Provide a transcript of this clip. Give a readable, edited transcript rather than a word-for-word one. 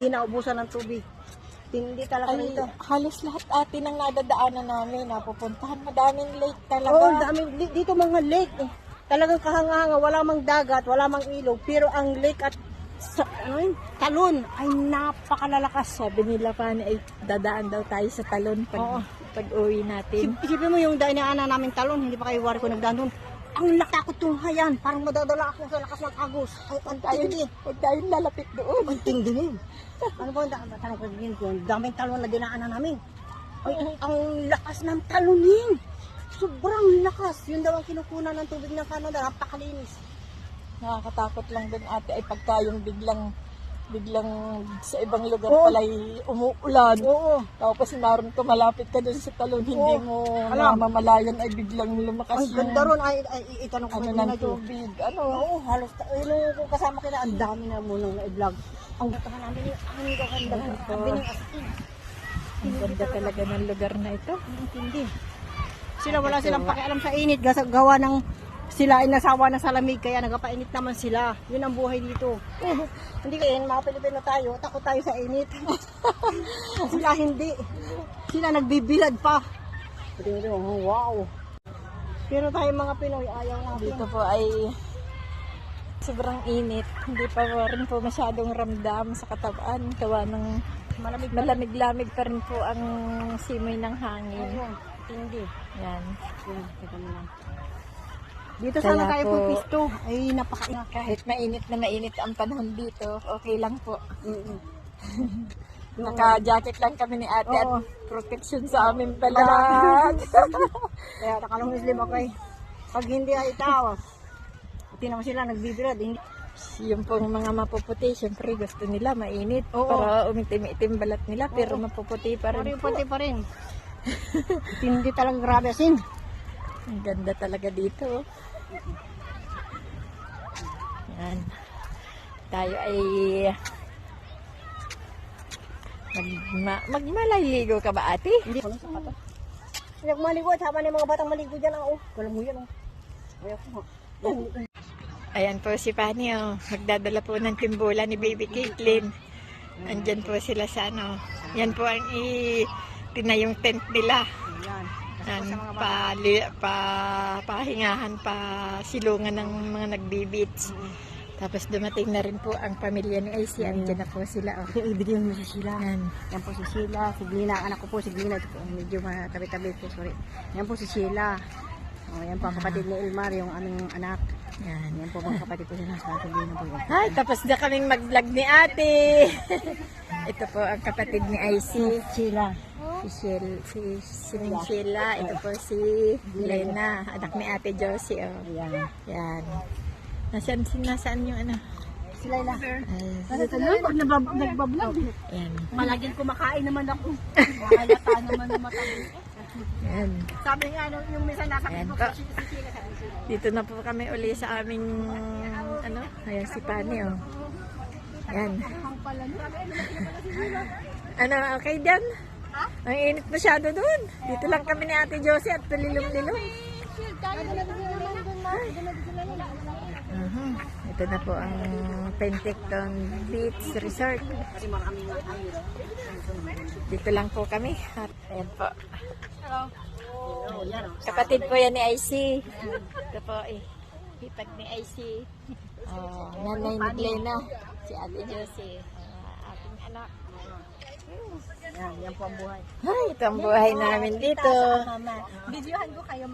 Hindi naubusan ng tubig. Hindi talaga Ay, rito. halos lahat atin ang nadadaanan namin, napupuntahan. Madaming lake talaga. Oo, dito mga lake. Talagang kahanga-hanga, wala mang dagat, wala mang ilog. Pero ang lake at talon ay napakalalakas. Sabi nila pa ay dadaan daw tayo sa talon pag uwi natin. Isipin mo yung dainaanan namin talon, hindi pa kayo wari ko nagdaan doon. Ang laki ko tunghayan, parang madadala ako sa lakas ng agos. Ay, ang tindi. Huwag tayong lalapit doon. Ang tindi din. Ano ba ang tanong ko din ko? Daming talon na dinaanan namin. Ay, ang lakas ng talunin. Sobrang lakas. Yun daw ang kinukunan ng tubig ng Canada. Napakalinis. Nakakatakot lang din ate ay pagka yung biglang sa ibang lugar Oo. pala umuulan. Oo. Tapos naroon ka malapit ka dun sa talon, hindi mo namamalayan ay biglang lumakas Ang ganda ron ay itanong ko ano na ng tubig. Ano? Oo, halos yung kasama kina ang dami na munang na-vlog. Ang ganda namin yung ang ganda ng sabi ng asin. Ang ganda talaga ng lugar na ito. Hindi. Sila wala silang pakialam sa init, gawa ng sila ay nasawa na sa lamig kaya nagapainit naman sila. Yun ang buhay dito. Hindi kayo, mga Pilipino tayo, takot tayo sa init. Sila hindi. Sila nagbibilad pa. Wow. Pero tayo mga Pinoy, ayaw natin. Dito po ay sobrang init. Hindi pa rin po masyadong ramdam sa katawan. Gawa ng malamig-lamig pa rin po ang simoy ng hangin. Hindi. Yan. Dito Kaya sana tayo po, pupisto. Ay, napakaingat. kahit mainit na mainit ang panahon dito, okay lang po. Naka-jacket lang kami ni ate at protection sa aming balat. Kaya nakalong Muslim ako eh. Pag hindi ay itaw. Tinang sila nagbibirad. Hindi. Yung pong mga mapuputi, syempre gusto nila mainit. Oo. Para umitim-itim balat nila, pero mapuputi pa rin po. Pati pa rin. Hindi talaga grabe asin. Ang ganda talaga dito. Yan. Tayo ay magmaliligo ka ba ate? Hindi ko lang sapatos. Nagmaligo at habang yung mga batang maligo dyan ang walang mo yan Ayan po si Fanny, oh. Magdadala po ng timbola ni Baby Caitlyn. Andyan po sila sa ano. Yan po ang tinayong tent nila. Ayan. Pahingahan, silungan ng mga nagbibits. Tapos dumating na rin po ang pamilya ni IC. Andyan na po sila. Oh. Ibigyan mo si Sheila. Yan. Yan po si Sheila. Si Glina. Anak ko po si Glina. Ito po. Medyo matabi-tabi po. Sorry. Yan po si Sheila. O, yan po ang kapatid ni Elmar. Yung aming anak. Yan. Yan po mga kapatid ko sila. Sa Glina po yan. Ay, tapos na kaming mag-vlog ni ate. Ito po ang kapatid ni IC. Sheila. Si Sheila. Ito po si Lena. Anak ni ate Josie. Oh. Ayan. Yan. Nasaan yung ano? Sila ila. Ay, Pag nagbablog. yan. Malaging kumakain naman ako. Makalata naman na matabi. Yan. Sabi nga, yung minsan nasa Ayan Facebook, po. si Sheila sabi siya. Dito na po kami uli sa aming ano? Ayan si Pani, oh. Yan. Ano, okay dyan? Ang init masyado dun. Dito lang kami ni Ate Josie at tulilong-lilong. Ito na po ang Penticton Beach Resort. Dito lang po kami. At ayan po. Kapatid po yan ni IC. Ito po hipag ni IC. Nanay ni Glena. Si Ate Josie. Ating anak. Yan po ang buhay. Ay, ito ang buhay namin dito. Videohan ko kayo